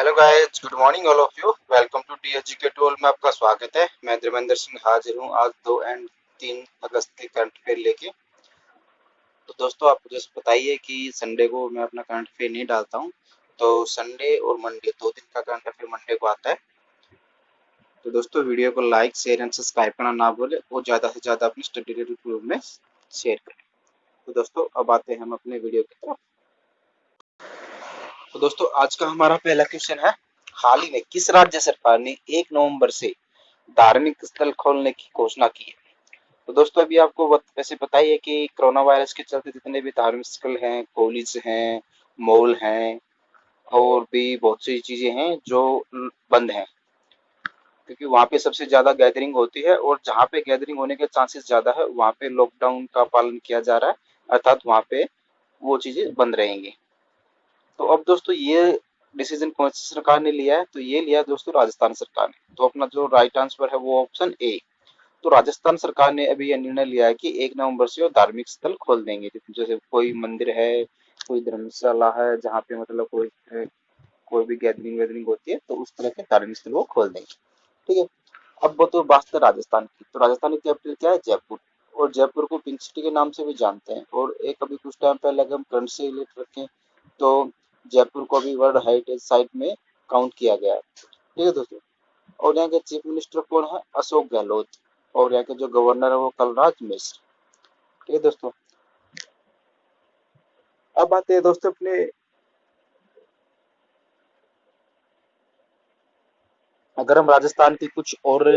Hello guys, good morning all of you. Welcome to THGK tool में आपका स्वागत है। मैं धर्मेंद्र सिंह हाजिर हूँ आज 2 एंड 3 अगस्त के करंट अफेयर लेके। तो दोस्तों, आप मुझे पता ही है कि संडे को मैं अपना करंट अफेयर नहीं डालता हूँ। तो संडे और मंडे 2 दिन का करंट अफेयर मंडे को आता है। तो दोस्तों, वीडियो को लाइक शेयर एंड सब्सक्राइब करना ना भूलें और ज़्यादा से ज़्यादा अपनी स्टडी टेबल ग्रुप में शेयर करें। तो दोस्तों, अब आते हैं हम अपने वीडियो की तरफ। तो दोस्तों, आज का हमारा पहला क्वेश्चन है, हाल ही में किस राज्य सरकार ने 1 नवंबर से धार्मिक स्थल खोलने की घोषणा की है? तो दोस्तों, अभी आपको वैसे पता ही है कि कोरोना वायरस के चलते जितने भी धार्मिक स्थल हैं, कॉलेज हैं, मॉल हैं और भी बहुत सी चीजें हैं जो बंद हैं, क्योंकि वहाँ पे सबसे ज्यादा गैदरिंग होती है और जहाँ पे गैदरिंग होने के चांसेस ज्यादा है वहाँ पे लॉकडाउन का पालन किया जा रहा है, अर्थात वहाँ पे वो चीजें बंद रहेंगी। तो अब दोस्तों, ये डिसीजन कौन सी सरकार ने लिया है? तो ये लिया दोस्तों राजस्थान सरकार ने। तो अपना जो राइट आंसर है वो ऑप्शन ए। तो राजस्थान सरकार ने अभी यह निर्णय लिया है कि 1 नवंबर से वो धार्मिक स्थल खोल देंगे। जैसे कोई मंदिर है, कोई धर्मशाला है, जहाँ पे मतलब कोई भी गैदरिंग वैदरिंग होती है, तो उस तरह के धार्मिक स्थल वो खोल देंगे। ठीक है। अब वो तो बात है राजस्थान की। तो राजस्थान की कैपिटल क्या है? जयपुर। और जयपुर को पिंक सिटी के नाम से भी जानते हैं। और एक अभी कुछ टाइम पहले अगर हम करंट से रिलेट रखें तो जयपुर को अभी वर्ल्ड हेरिटेज साइट में काउंट किया गया है। ठीक है दोस्तों। और यहाँ के चीफ मिनिस्टर कौन है? अशोक गहलोत। और यहाँ के जो गवर्नर है वो कलराज मिश्र। ठीक है दोस्तों। अब आते हैं दोस्तों अपने, अगर हम राजस्थान की कुछ और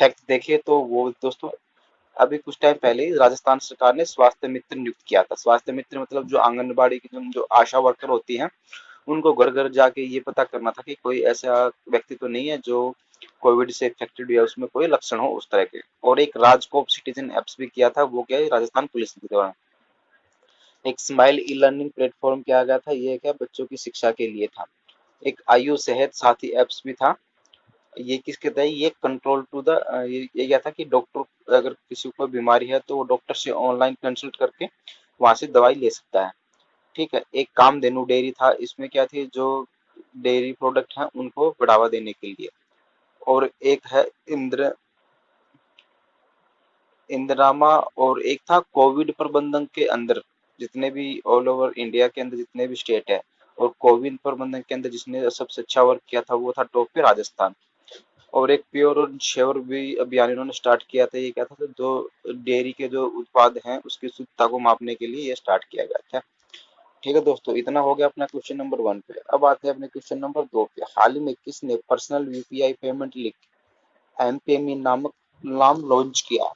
फैक्ट देखें तो वो दोस्तों, अभी कुछ टाइम पहले ही राजस्थान सरकार ने स्वास्थ्य मित्र नियुक्त किया था। स्वास्थ्य मित्र मतलब जो आंगनबाड़ी की जो आशा वर्कर होती हैं, उनको घर घर जाके ये पता करना था कि कोई ऐसा व्यक्ति तो नहीं है जो कोविड से इन्फेक्टेड या उसमें कोई लक्षण हो उस तरह के। और एक राजकोप सिटीजन एप्स भी किया था, वो क्या है, राजस्थान पुलिस के द्वारा। एक स्माइल ई लर्निंग प्लेटफॉर्म किया गया था, ये क्या बच्चों की शिक्षा के लिए था। एक आयु सेहत साथी एप्स भी था। ये किसके तहत? ये कंट्रोल टू द, ये क्या था कि डॉक्टर, अगर किसी को बीमारी है तो वो डॉक्टर से ऑनलाइन कंसल्ट करके वहां से दवाई ले सकता है। ठीक है। एक कामधेनु डेयरी था, इसमें क्या थी, जो डेयरी प्रोडक्ट हैं उनको बढ़ावा देने के लिए। और एक है इंदिरामा। और एक था कोविड प्रबंधन के अंदर, जितने भी ऑल ओवर इंडिया के अंदर जितने भी स्टेट है, और कोविड प्रबंधन के अंदर जिसने सबसे अच्छा वर्क किया था वो था टॉप पे राजस्थान। और एक प्योर और श्योर भी अभियान इन्होंने स्टार्ट किया था। ये क्या था, तो जो डेयरी के जो उत्पाद हैं उसकी शुद्धता को मापने के लिए ये स्टार्ट किया गया था। ठीक है दोस्तों, इतना हो गया अपना क्वेश्चन नंबर 1 पे। अब आते हैं अपने क्वेश्चन नंबर 2 पे। हाल ही में किसने पर्सनल यूपीआई पेमेंट लिंक एमपीएमई नामक नाम लॉन्च किया?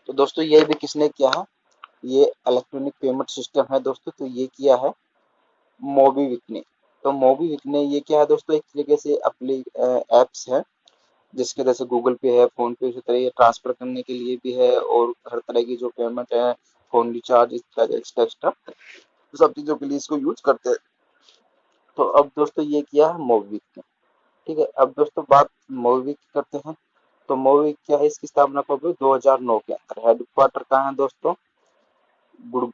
तो दोस्तों, ये भी किसने किया है? ये इलेक्ट्रॉनिक पेमेंट सिस्टम है दोस्तों। तो ये किया है मोबीविक ने। तो मोबीविक ने ये किया है दोस्तों, एक तरीके से अपनी एप्स है जिसके जैसे गूगल पे है, फोन पे, उसी तरह ये ट्रांसफर करने के लिए भी है और हर तरह की जो पेमेंट है, फोन रिचार्ज, एक्स्ट्रा एक्स्ट्रा सब चीजों के लिए इसको यूज करते हैं। तो अब दोस्तों, ये किया है मोबीविक ने। ठीक है। अब दोस्तों, बात मोबीविक की करते हैं। तो मोबीविक क्या है, इसकी स्थापना कब हुई? 2009 के अंदर। हेडक्वार्टर कहाँ है दोस्तों? गुड़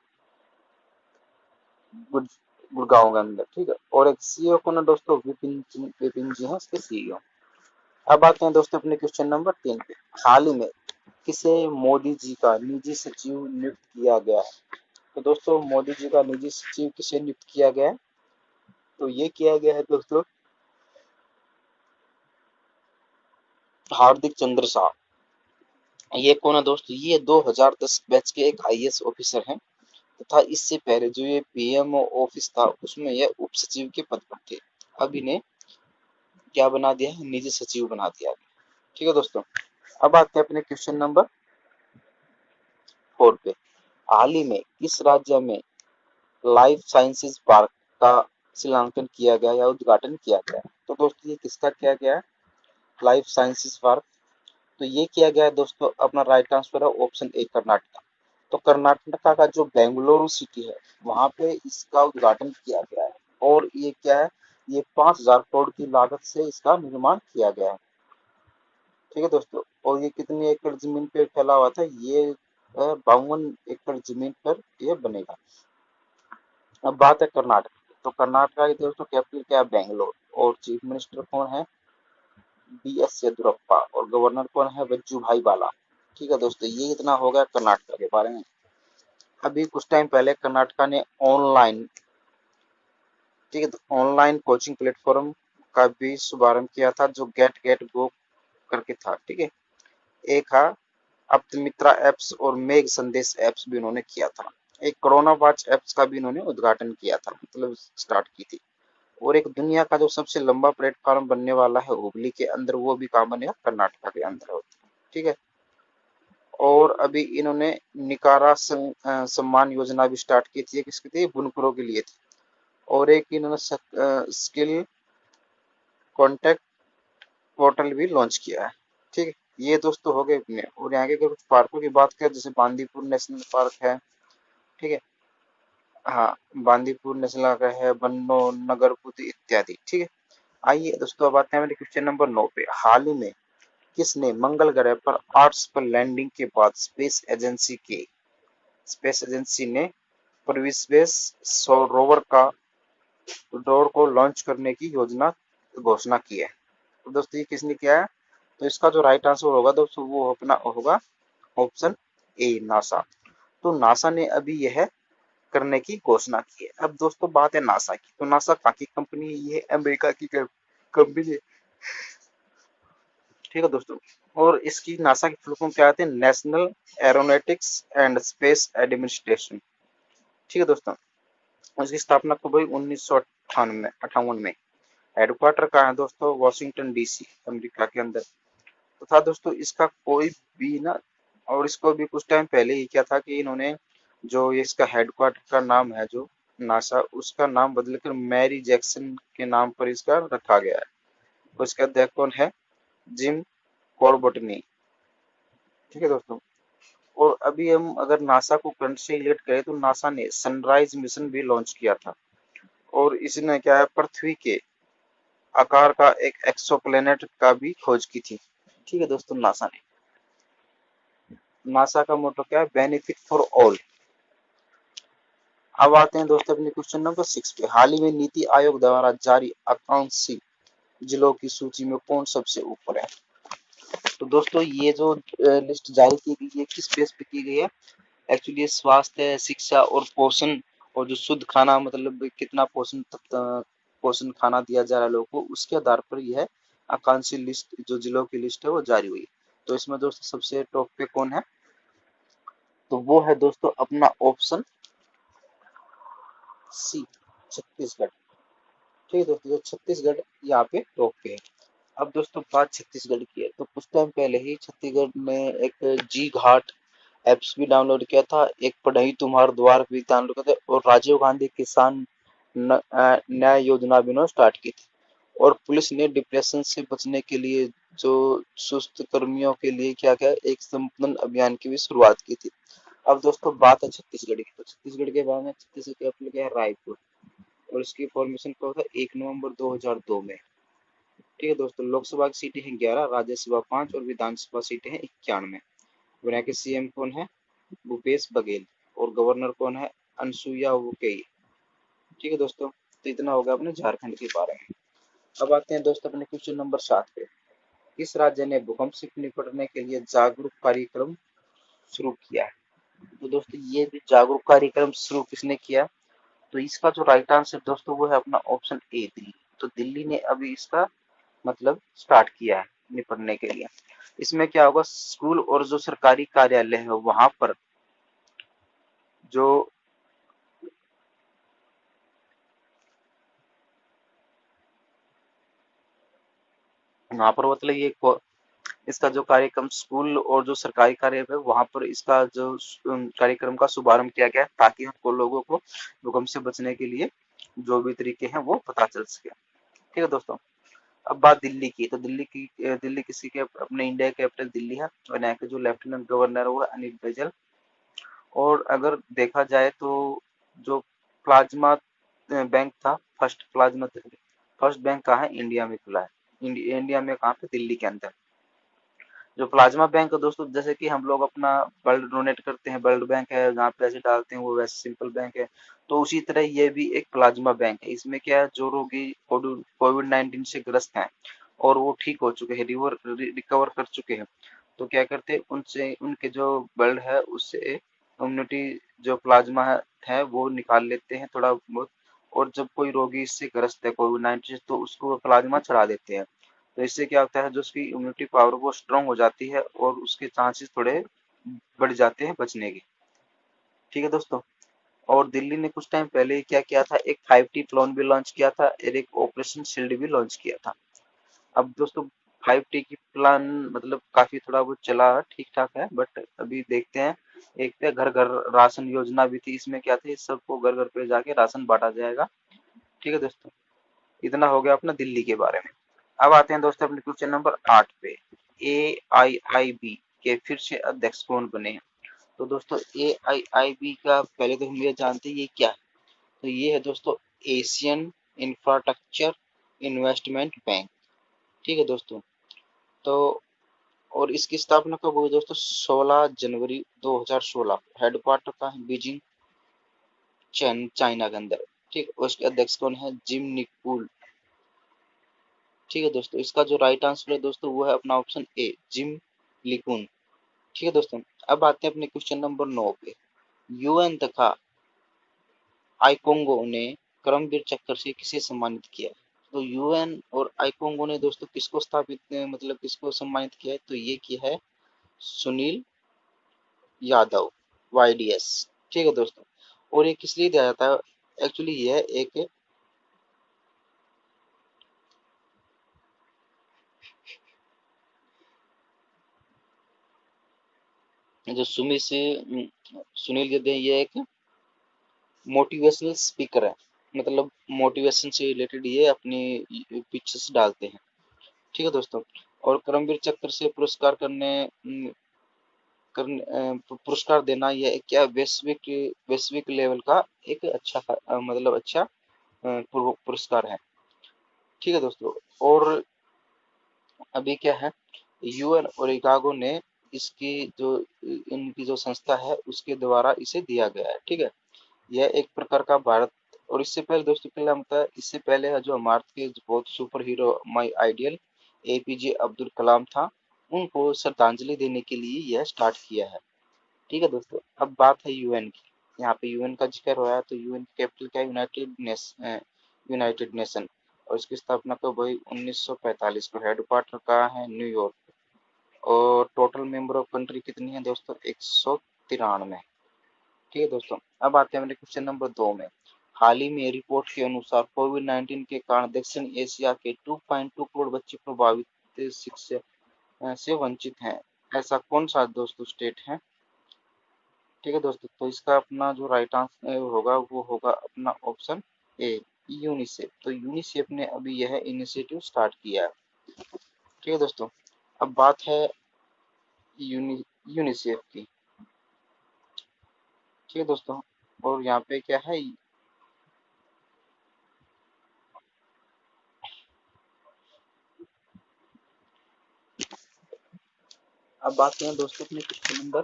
गुड़ गुड़गांव के अंदर। ठीक है। और एक सीईओ कौन है दोस्तों? विपिन जी हैं इसके सीईओ। अब आते हैं दोस्तों अपने क्वेश्चन नंबर 3 पे। हाल ही में किसे मोदी जी का निजी सचिव नियुक्त किया गया है? तो दोस्तों, मोदी जी का निजी सचिव किसे नियुक्त किया गया है? तो ये किया गया है दोस्तों हार्दिक चंद्र शाह। ये कौन है दोस्तों? ये 2010 बैच के एक आईएएस ऑफिसर हैं तथा इससे पहले जो ये पीएमओ ऑफिस था उसमें ये उप सचिव के पद पर थे। अब इन्हें क्या बना दिया है? निजी सचिव बना दिया है। ठीक है दोस्तों। अब आते हैं अपने क्वेश्चन नंबर 4 पे। हाल ही में किस राज्य में लाइफ साइंसेज पार्क का शिलान्यासन किया गया या उद्घाटन किया गया? तो दोस्तों, ये किसका किया गया है? Life sciences park. तो ये किया गया है दोस्तों, अपना राइट आंसर है ऑप्शन ए, कर्नाटका। तो कर्नाटका का जो बेंगलुरु सिटी है वहां पे इसका उद्घाटन किया गया है। और ये क्या है, ये 5,000 करोड़ की लागत से इसका निर्माण किया गया है। ठीक है दोस्तों। और ये कितनी एकड़ जमीन पे फैला हुआ था? ये 52 एकड़ जमीन पर ये बनेगा। अब बात है कर्नाटक की। तो कर्नाटका की दोस्तों कैपिटल क्या है? बेंगलोर। और चीफ मिनिस्टर कौन है, BS येदुरप्पा, और गवर्नर कौन है, वज्जू भाई वाला। ठीक है दोस्तों, ये इतना हो गया कर्नाटका के बारे में। अभी कुछ टाइम पहले कर्नाटका ने ऑनलाइन, ठीक है, तो ऑनलाइन कोचिंग प्लेटफॉर्म का भी शुभारंभ किया था, जो गेट गेट गो करके था। ठीक है, एक था अप्तमित्रा एप्स और मेघ संदेश एप्स भी उन्होंने किया था। एक कोरोना वॉच एप्स का भी इन्होंने उद्घाटन किया था, मतलब स्टार्ट की थी। और एक दुनिया का जो सबसे लंबा प्लेटफॉर्म बनने वाला है हुबली के अंदर, वो भी कहाँ बनेगा, कर्नाटका के अंदर होता है। ठीक है, और अभी इन्होंने निकारा सम्मान योजना भी स्टार्ट की थी, किसकी थी, बुनकरों के लिए थी। और एक इन्होंने स्किल कॉन्टेक्ट पोर्टल भी लॉन्च किया है। ठीक है, ये दोस्तों हो गए अपने। और यहाँ के अगर कुछ पार्कों की बात करें, जैसे बांदीपुर नेशनल पार्क है। ठीक है, हाँ, बांदीपुर नेशनल पार्क है, बन्नो, नगरपुत इत्यादि। ठीक है, आइए दोस्तों अब आते हैं मेरे क्वेश्चन नंबर 9 पे। हाल ही में किसने मंगल ग्रह पर आर्ट्स पर लैंडिंग के बाद स्पेस एजेंसी ने परिवेश रोवर का रोवर को लॉन्च करने की योजना घोषणा की है। तो दोस्तों ये किसने किया है, तो इसका जो राइट आंसर होगा दोस्तों वो अपना होगा ऑप्शन ए, नासा। तो नासा ने अभी यह करने की घोषणा की है। अब दोस्तों बात है नासा की, तो नासा कहाँ की कंपनी है, ये अमेरिका की कंपनी है। ठीक है दोस्तों, और इसकी नासा की फुल फॉर्म क्या आते हैं, national aeronautics and space administration. ठीक है दोस्तों, इसकी स्थापना कब हुई, 1998 में। हेडक्वार्टर कहाँ है दोस्तों, वॉशिंगटन DC, अमेरिका के अंदर। तो था दोस्तों इसका कोई भी ना, और इसको भी कुछ टाइम पहले ही क्या था कि इन्होंने जो ये इसका हेडक्वार्टर का नाम है जो नासा, उसका नाम बदलकर मैरी जैक्सन के नाम पर इसका रखा गया है। और इसका अध्यक्ष कौन है, जिम कॉर्बेट। ठीक है दोस्तों, और अभी हम अगर नासा को करंट से रिलेट करें, तो नासा ने सनराइज मिशन भी लॉन्च किया था। और इसने क्या है, पृथ्वी के आकार का एक एक्सोप्लैनेट का भी खोज की थी। ठीक है दोस्तों, नासा ने, नासा का मोटो क्या है, बेनिफिट फॉर ऑल। अब आते हैं दोस्तों अपने क्वेश्चन नंबर 6 पे। हाल ही में नीति आयोग द्वारा जारी आकांक्षी जिलों की सूची में कौन सबसे ऊपर है। तो दोस्तों ये जो लिस्ट जारी की गई है, किस बेस पे की गई है, एक्चुअली स्वास्थ्य, शिक्षा और पोषण, और जो शुद्ध खाना, मतलब कितना पोषण पोषण खाना दिया जा रहा है लोगों को, उसके आधार पर यह आकांक्षी लिस्ट, जो जिलों की लिस्ट है, वो जारी हुई। तो इसमें दोस्तों सबसे टॉप पे कौन है, तो वो है दोस्तों अपना ऑप्शन सी, छत्तीसगढ़। ठीक है दोस्तों, जो छत्तीसगढ़ यहाँ पे टॉप पे है। अब दोस्तों बात छत्तीसगढ़ की है, तो कुछ टाइम पहले ही छत्तीसगढ़ ने एक जी घाट एप्स भी डाउनलोड किया था, एक पढ़ई तुम्हार द्वार भी डाउनलोड किया था, और राजीव गांधी किसान न्याय योजना भी उन्होंने स्टार्ट की थी। और पुलिस ने डिप्रेशन से बचने के लिए, जो सुस्त कर्मियों के लिए क्या क्या एक संपूर्ण अभियान की भी शुरुआत की थी। अब दोस्तों बात है छत्तीसगढ़ की, तो छत्तीसगढ़ के बारे में, छत्तीसगढ़ कैपिटल क्या है, रायपुर। और इसकी फॉर्मेशन कब था, 1 नवंबर 2002 में। ठीक है दोस्तों, लोकसभा की सीटें हैं 11, राज्यसभा 5, और विधानसभा सीटें हैं 91। और यहाँ के CM कौन है, भूपेश बघेल, और गवर्नर कौन है, अनसुईया उइके। ठीक है दोस्तों, तो इतना होगा अपने झारखंड के बारे में। अब आते हैं दोस्तों अपने क्वेश्चन नंबर 7 पे। किस राज्य ने भूकंप से निपटने के लिए जागरूक कार्यक्रम शुरू किया है। तो दोस्तों ये भी जागरूक कार्यक्रम शुरू किसने किया, तो इसका जो राइट आंसर दोस्तों वो है अपना ऑप्शन ए, दिल्ली। तो दिल्ली ने अभी इसका मतलब स्टार्ट किया है निपटने के लिए। इसमें क्या होगा, स्कूल और जो सरकारी कार्यालय है वहां पर जो मतलब ये इसका जो कार्यक्रम, स्कूल और जो सरकारी कार्य है वहां पर इसका जो कार्यक्रम का शुभारंभ किया गया है, ताकि हमको लोगों को भूकंप से बचने के लिए जो भी तरीके हैं वो पता चल सके। ठीक है दोस्तों, अब बात दिल्ली की, तो दिल्ली किसी के अपने इंडिया की कैपिटल दिल्ली है, और यहाँ के जो लेफ्टिनेंट गवर्नर है वो है अनिल बैजल। और अगर देखा जाए तो जो प्लाज्मा बैंक था, फर्स्ट बैंक कहाँ है, इंडिया में खुला है। इंडिया में कहाँ पे, दिल्ली के अंदर। जो प्लाज्मा बैंक है दोस्तों, जैसे कि हम लोग अपना ब्लड डोनेट करते हैं, ब्लड बैंक है जहाँ पैसे डालते हैं, वो वैसे सिंपल बैंक है। तो उसी तरह ये भी एक प्लाज्मा बैंक है। इसमें क्या है, जो रोगी कोविड 19 से ग्रस्त हैं और वो ठीक हो चुके हैं, रिकवर कर चुके हैं, तो क्या करते हैं, उनसे उनके जो ब्लड है उससे इम्यूनिटी जो प्लाज्मा है वो निकाल लेते हैं थोड़ा बहुत। और जब कोई रोगी इससे ग्रस्त है कोविड 19 से, तो उसको वो प्लाज्मा चढ़ा देते हैं। तो इससे क्या होता है, जो उसकी इम्यूनिटी पावर वो स्ट्रांग हो जाती है और उसके चांसेस थोड़े बढ़ जाते हैं बचने के। ठीक है दोस्तों। और दिल्ली ने कुछ टाइम पहले क्या किया था, एक 5T प्लान भी लॉन्च किया था और एक ऑपरेशन शील्ड भी लॉन्च किया था। अब दोस्तों 5T की प्लान मतलब काफी थोड़ा बहुत चला, ठीक ठाक है, बट अभी देखते हैं। एक तो घर घर राशन योजना भी थी, इसमें क्या था, सबको घर घर पे जाके राशन बांटा जाएगा। ठीक है दोस्तों, इतना हो गया अपना दिल्ली के बारे में। अब आते हैं दोस्तों अपने क्वेश्चन नंबर 8 पे। AIIB के फिर से अध्यक्ष कौन बने हैं? तो दोस्तों AIIB का पहले तो हम ये जानते हैं ये क्या है। तो ये है दोस्तों एशियन इंफ्रास्ट्रक्चर इन्वेस्टमेंट बैंक। ठीक है दोस्तों। तो और इसकी स्थापना कब हुई दोस्तों, 16 जनवरी 2016। हेडक्वार्टर का है बीजिंग, चाइना के अंदर। ठीक, उसके अध्यक्ष कौन है, जिम निकुल। ठीक है दोस्तों, इसका जो राइट आंसर है दोस्तों वो है अपना ऑप्शन ए, जिम लिकुन। ठीक है दोस्तों। अब आते हैं अपने क्वेश्चन नंबर 9 पे। यूएन तथा आईकोंगो ने करमवीर चक्र से किसे सम्मानित किया? तो यूएन और आईकोंगो ने दोस्तों किसको स्थापित मतलब किसको सम्मानित किया है, तो ये किया है सुनील यादव, YDS। ठीक है दोस्तों। और ये किस लिए दिया जाता है, एक्चुअली यह एक जो सुनील यादव है, ये एक मोटिवेशनल स्पीकर है। मतलब मोटिवेशन से रिलेटेड ये अपनी पिक्चर्स डालते हैं। ठीक है दोस्तों। और करमवीर चक्र से पुरस्कार पुरस्कार देना यह क्या वैश्विक वैश्विक लेवल का एक अच्छा मतलब अच्छा पुरस्कार है। ठीक है दोस्तों। और अभी क्या है, यूएन और इकागो ने इसकी जो इनकी जो संस्था है उसके द्वारा इसे दिया गया है। ठीक है। यह एक प्रकार का भारत, और इससे पहले दोस्तों क्या होता है, इससे पहले है जो भारत के बहुत super hero my ideal APJ Abdul Kalam था, उनको श्रद्धांजलि देने के लिए यह स्टार्ट किया है। ठीक है दोस्तों। अब बात है यूएन की। यहाँ पे यूएन का जिक्र हो रहा है, तो यूएन की कैपिटल क्या है, यूनाइटेड नेशन। और इसकी स्थापना कब हुई, 1945 को। हेडक्वार्टर कहाँ है, न्यूयॉर्क। और टोटल मेंबर ऑफ कंट्री कितनी है दोस्तों, 193। ठीक है दोस्तों। अब आते हैं मेरे क्वेश्चन नंबर 2 में। हाल ही में रिपोर्ट के अनुसार कोविड 19 के कारण दक्षिण एशिया के 2.2 करोड़ बच्चे प्रभावित शिक्षा से वंचित हैं। ऐसा कौन सा दोस्तों स्टेट है? ठीक है दोस्तों, तो इसका अपना जो राइट आंसर होगा वो होगा अपना ऑप्शन ए, यूनिसेफ। तो यूनिसेफ ने अभी यह इनिशिएटिव स्टार्ट किया है। ठीक है दोस्तों। अब बात है यूनिसेफ की। ठीक है दोस्तों। और यहाँ पे क्या है, अब बात करें दोस्तों अपने क्वेश्चन नंबर।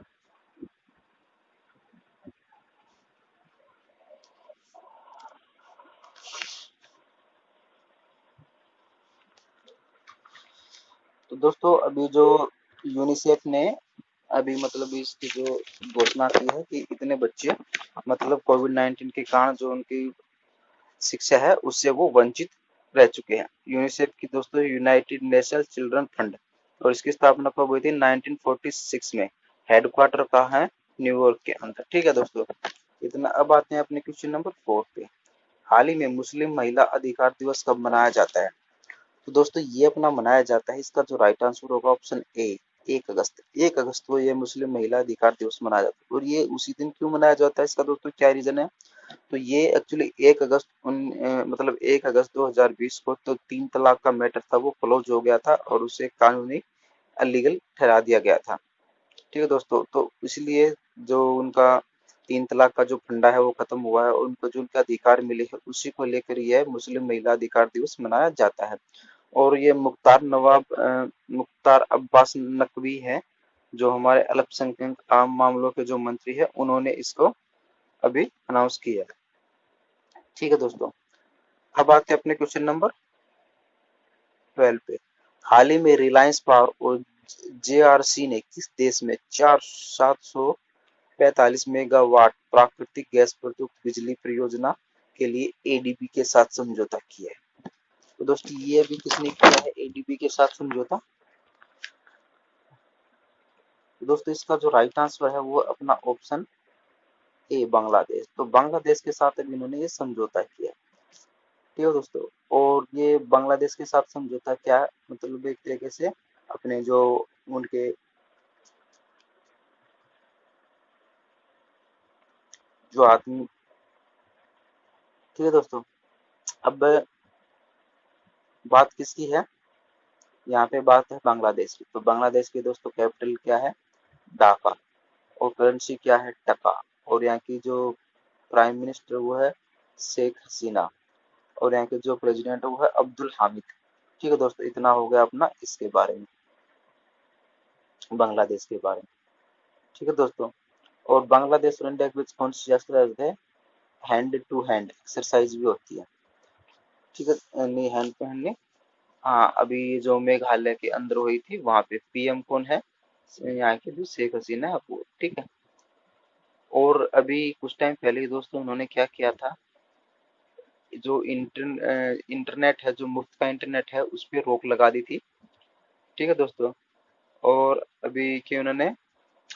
तो दोस्तों अभी जो यूनिसेफ ने अभी मतलब इसकी जो घोषणा की है कि इतने बच्चे मतलब कोविड 19 के कारण जो उनकी शिक्षा है उससे वो वंचित रह चुके हैं। यूनिसेफ की दोस्तों यूनाइटेड नेशन चिल्ड्रन फंड, और इसकी स्थापना कब हुई थी, 1946 में। हेडक्वार्टर कहाँ है, न्यूयॉर्क के अंदर। ठीक है दोस्तों, इतना। अब आते हैं अपने क्वेश्चन नंबर 4 पे। हाल ही में मुस्लिम महिला अधिकार दिवस कब मनाया जाता है? तो दोस्तों ये अपना मनाया जाता है, इसका जो राइट आंसर होगा ऑप्शन ए, 1 अगस्त। 1 अगस्त को ये मुस्लिम महिला अधिकार दिवस मनाया जाता है। और ये उसी दिन क्यों मनाया जाता है, इसका दोस्तों क्या रीजन है, तो ये एक्चुअली 1 अगस्त मतलब 1 अगस्त 2020 को तो 3 तलाक का मैटर था वो क्लोज हो गया था और उसे कानूनी अलीगल ठहरा दिया गया था। ठीक है दोस्तों। तो इसलिए जो उनका 3 तलाक का जो फंडा है वो खत्म हुआ है और उनको जो उनका अधिकार मिले हैं उसी को लेकर यह मुस्लिम महिला अधिकार दिवस मनाया जाता है। और ये मुख्तार अब्बास नकवी है, जो हमारे अल्पसंख्यक आम मामलों के जो मंत्री है, उन्होंने इसको अभी अनाउंस किया है। ठीक है दोस्तों, अब आते हैं अपने क्वेश्चन नंबर 12 पे। हाल ही में रिलायंस पावर और जेआरसी ने किस देश में 745 मेगावाट प्राकृतिक गैस प्रयुक्त बिजली परियोजना के लिए एडीबी के साथ समझौता किया है? तो दोस्तों ये अभी किसने किया है एडीबी के साथ समझौता? तो दोस्तों इसका जो राइट आंसर है वो अपना ऑप्शन ए बांग्लादेश। तो बांग्लादेश के साथ अभी इन्होंने ये समझौता किया। ठीक है दोस्तों, और ये बांग्लादेश के साथ समझौता क्या है, मतलब एक तरीके से अपने जो उनके जो आदमी। ठीक है दोस्तों, अब बात किसकी है, यहाँ पे बात है बांग्लादेश की। तो बांग्लादेश की दोस्तों कैपिटल क्या है, ढाका, और करेंसी क्या है, टका, और यहाँ की जो प्राइम मिनिस्टर वो है शेख हसीना, और यहाँ के जो प्रेसिडेंट है वो है अब्दुल हामिद। ठीक है दोस्तों, इतना हो गया अपना इसके बारे में, बांग्लादेश के बारे में। ठीक है दोस्तों, और बांग्लादेश और इंडिया के बीच कौन सी एक्सरसाइज है, हैंड टू हैंड एक्सरसाइज भी होती है। ठीक है, नहीं हैंड टू हैंड नहीं, हाँ अभी ये जो मेघालय के अंदर हुई थी, वहां पे पीएम कौन है, यहाँ की जो शेख हसीना है वो। ठीक है, और अभी कुछ टाइम पहले ही दोस्तों उन्होंने क्या किया था, जो इंटरनेट है, जो मुफ्त का इंटरनेट है, उस पर रोक लगा दी थी। ठीक है दोस्तों, और अभी के उन्होंने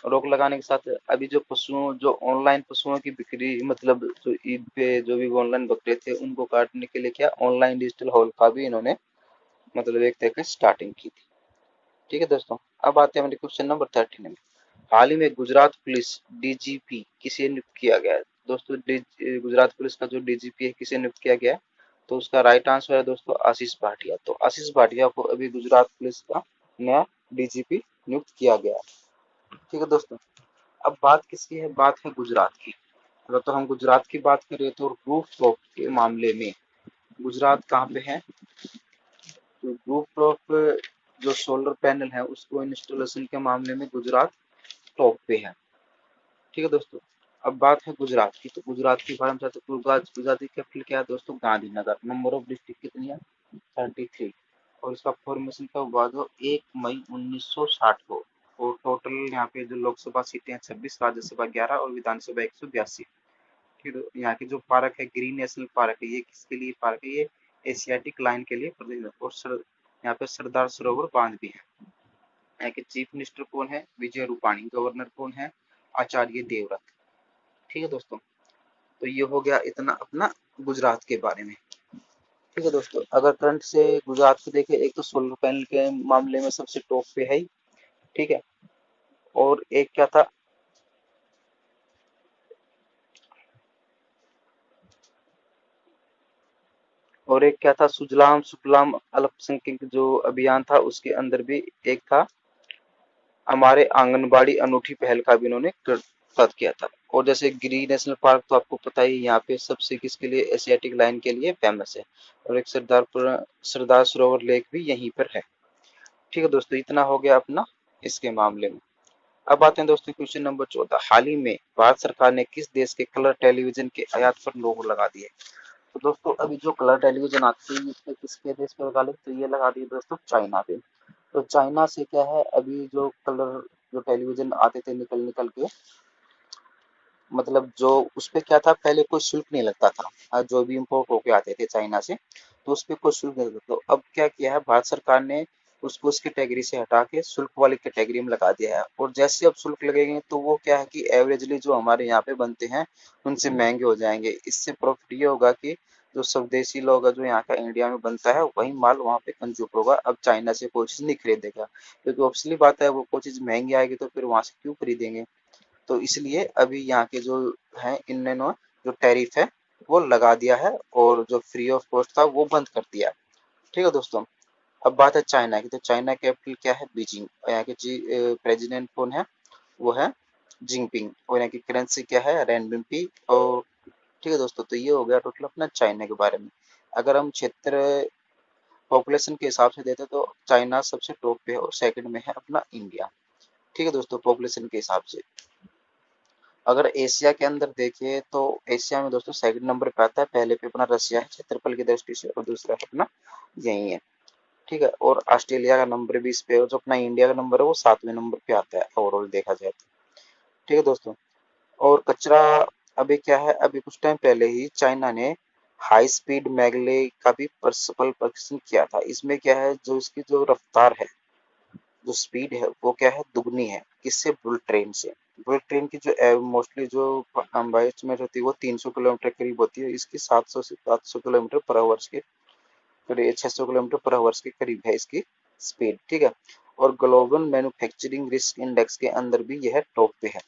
रोक लगाने के साथ अभी जो पशुओं, जो ऑनलाइन पशुओं की बिक्री, मतलब जो ईद पे जो भी ऑनलाइन बकरे थे उनको काटने के लिए क्या ऑनलाइन डिजिटल हॉल का भी इन्होंने मतलब एक तरह की स्टार्टिंग की थी। ठीक है दोस्तों, अब आते हैं हमारे क्वेश्चन नंबर 13 में। हाल ही में गुजरात पुलिस डीजीपी किसे नियुक्त किया गया है? दोस्तों गुजरात पुलिस का जो डीजीपी है किसे नियुक्त किया गया है? तो उसका राइट आंसर है दोस्तों आशीष भाटिया। तो आशीष भाटिया को अभी गुजरात पुलिस का नया डीजीपी नियुक्त किया गया है। ठीक है दोस्तों, अब बात किसकी है, बात है गुजरात की। अगर तो हम गुजरात की बात करें तो रूफ टॉप के मामले में गुजरात कहाँ पे है, तो रूफ टॉप जो सोलर पैनल है उसको इंस्टॉलेशन के मामले में गुजरात टॉप पे है। ठीक है दोस्तों, अब बात है गुजरात की। तो गुजरात की बारे में चाहते तो गुजरात की कैपिटल क्या है दोस्तों, गांधीनगर। नंबर ऑफ डिस्ट्रिक्ट कितनी है, 33, और इसका फॉर्मेशन कब हुआ था, 1 मई 1960 को। और टोटल यहाँ पे जो लोकसभा सीटें हैं 26, राज्यसभा 11 और विधानसभा 182। फिर यहाँ की जो पार्क है ग्रीन नेशनल पार्क है, ये किसके लिए पार्क है, ये एशियाटिक लाइन के लिए प्रसिद्ध है। और यहाँ पे सरदार सरोवर बांध भी है। यहाँ के चीफ मिनिस्टर कौन है, विजय रूपाणी। गवर्नर कौन है, आचार्य देवव्रत। ठीक है दोस्तों, तो ये हो गया इतना अपना गुजरात के बारे में। ठीक है दोस्तों, अगर करंट से गुजरात को देखें, एक तो सोलर पैनल के मामले में सबसे टॉप पे है ही। ठीक है, और एक क्या था, और एक क्या था, सुजलाम सुफलाम अल्पसंख्यक जो अभियान था उसके अंदर भी एक था हमारे आंगनबाड़ी अनूठी पहल का भी इन्होंने साथ किया था। और जैसे गिरी नेशनल पार्क तो आपको पता ही यहाँ पे सबसे किसके लिए, एशियाटिक लाइन के लिए फेमस है। और एक सरदार सरोवर लेक भी यहीं पर है। ठीक है दोस्तों, इतना हो गया अपना इसके मामले में। अब आते हैं दोस्तों क्वेश्चन नंबर 14। हाल ही में भारत सरकार ने किस देश के कलर टेलीविजन के आयात पर रोक लगा दी है? तो दोस्तों अभी जो कलर टेलीविजन आती है इसमें किसके देश पे लगा ली, तो ये लगा दी दोस्तों चाइना पे। तो चाइना से क्या है, अभी जो कलर जो टेलीविजन आते थे निकल निकल के, मतलब जो उस पे क्या था, पहले कोई शुल्क नहीं लगता था, जो भी इम्पोर्ट होके आते थे चाइना से, तो उस पे कोई शुल्क नहीं लगता। तो अब क्या किया है भारत सरकार ने, उसको उस कैटेगरी से हटा के शुल्क वाली कैटेगरी में लगा दिया है। और जैसे अब शुल्क लगेंगे तो वो क्या है कि एवरेजली जो हमारे यहाँ पे बनते हैं उनसे महंगे हो जाएंगे। इससे प्रॉफिट ये होगा कि जो स्वदेशी लोग है, जो यहाँ का इंडिया में बनता है वही माल वहाँ पे कंज्यूम होगा। अब चाइना से कोई चीज नहीं खरीदेगा, क्योंकि ऑब्वियसली बात है वो कोई चीज महंगी आएगी तो फिर वहां से क्यों खरीदेंगे। तो इसलिए अभी यहाँ के जो है इन्होंने जो टैरिफ है वो लगा दिया है, और जो फ्री ऑफ कॉस्ट था वो बंद कर दिया है। ठीक है दोस्तों, अब बात है चाइना की। तो चाइना कैपिटल क्या है, बीजिंग, और यहाँ के प्रेसिडेंट कौन है, वो है जिनपिंग, और यहाँ की करेंसी क्या है, रेनबिम्पी। और ठीक है दोस्तों, तो ये हो गया टोटल अपना चाइना के बारे में। अगर हम क्षेत्र पॉपुलेशन के हिसाब से देते तो चाइना सबसे टॉप पे है और सेकंड में है अपना इंडिया। ठीक है दोस्तों, पॉपुलेशन के हिसाब से। अगर एशिया के अंदर देखिए तो एशिया में दोस्तों सेकंड नंबर पे आता है, पहले पे अपना रशिया है क्षेत्रफल की दृष्टि से, और दूसरा है अपना यही है। ठीक है, और ऑस्ट्रेलिया का नंबर भी इस पे, और जो अपना इंडिया का नंबर है वो 7वें नंबर पे आता है ओवरऑल देखा जाए तो। ठीक है दोस्तों, और कचरा अभी क्या है, अभी कुछ टाइम पहले ही चाइना ने हाई स्पीड मैगले का भी सफल परीक्षण किया था। इसमें क्या है, जो इसकी जो रफ्तार है, जो स्पीड है वो क्या है, दुगनी है। किससे? बुलेट ट्रेन से। बुलेट ट्रेन की जो मोस्टली जो बाइक में होती है वो 300 किलोमीटर करीब होती है, इसकी 700 से 700 किलोमीटर पर आवर्स के करीब, 600 किलोमीटर पर आवर्स के करीब है इसकी स्पीड। ठीक है, और ग्लोबल मैन्युफैक्चरिंग रिस्क इंडेक्स के अंदर भी यह टॉप पे है।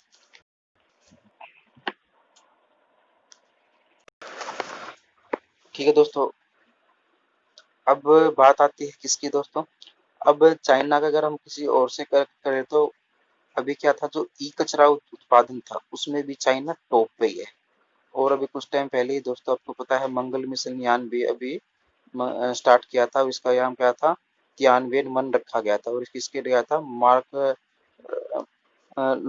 ठीक है दोस्तों, अब बात आती है किसकी दोस्तों, अब चाइना का अगर हम किसी और से करें तो अभी क्या था, जो ई कचरा उत्पादन था उसमें भी चाइना टॉप पे ही है। और अभी कुछ टाइम पहले ही दोस्तों आपको पता है मंगल मिशन यान भी अभी स्टार्ट किया था। इसका नाम क्या था, तियानवेन मन रखा गया था, और किसके गया था, मार्क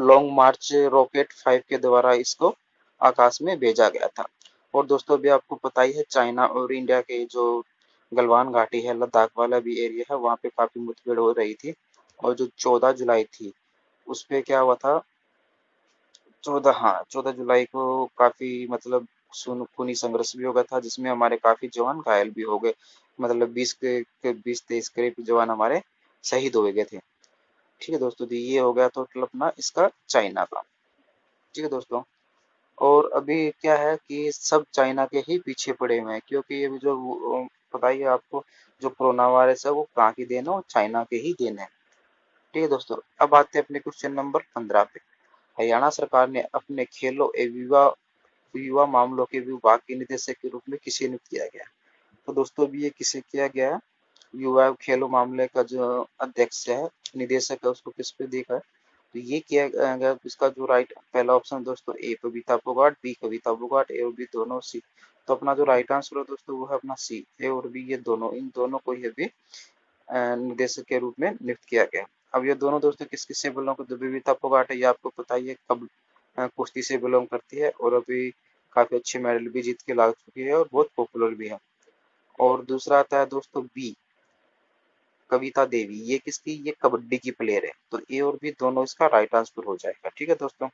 लॉन्ग मार्च रॉकेट 5 के द्वारा इसको आकाश में भेजा गया था। और दोस्तों अभी आपको पता ही है चाइना और इंडिया के जो गलवान घाटी है, लद्दाख वाला भी एरिया है, वहाँ पे काफी मुठभेड़ हो रही थी। और जो 14 जुलाई थी उस पे क्या हुआ था, 14, हाँ 14 जुलाई को काफी मतलब खूनी संघर्ष भी हो गया था, जिसमें हमारे काफी जवान घायल भी हो गए। मतलब 20 23 करीब जवान हमारे शहीद हो गए थे। ठीक है दोस्तों, तो ये हो गया तो मतलब अपना इसका चाइना का। ठीक है दोस्तों, और अभी क्या है कि सब चाइना के ही पीछे पड़े हुए हैं, क्योंकि अभी जो पता ही है आपको, जो कोरोना वायरस है वो कहाँ की देन है, वो चाइना के ही देन है। ठीक है दोस्तों, अब आते हैं अपने क्वेश्चन नंबर 15 पे। हरियाणा सरकार ने अपने खेलों एवं युवा युवा मामलों के विभाग के निदेशक के रूप में किसे नियुक्त किया गया है? तो दोस्तों अभी ये किसे किया गया है, युवा खेलों मामले का जो अध्यक्ष है, निदेशक है, उसको किस पे देखा है, तो ये किया गया। इसका जो राइट पहला ऑप्शन दोस्तों ए कविता फोगाट, बी कविता फोगाट, ए और बी दोनों सी। तो अपना जो राइट आंसर है दोस्तों वो है अपना सी, ए और बी, ये दोनों, इन दोनों को ही अभी निर्देशक के रूप में नियुक्त किया गया। अब ये दोनों दोस्तों किस किस से बिलोंग करते हैं, बबीता फोगाट है, ये आपको पता ही है, कब कुश्ती से बिलोंग करती है, और अभी काफी अच्छे मेडल भी जीत के ला चुकी है और बहुत पॉपुलर भी है। और दूसरा आता है दोस्तों बी कविता देवी, ये किसकी, ये कबड्डी की प्लेयर है। तो ए और बी दोनों इसका राइट आंसर हो जाएगा। ठीक है दोस्तों,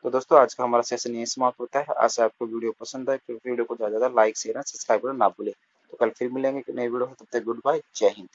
तो दोस्तों आज का हमारा सेशन यही समाप्त होता है। आशा है आपको वीडियो पसंद आए, तो वीडियो को ज्यादा ज्यादा लाइक शेयर एंड सब्सक्राइब करना ना भूले। तो कल फिर मिलेंगे नई वीडियो, तब तक गुड बाय, जय हिंद।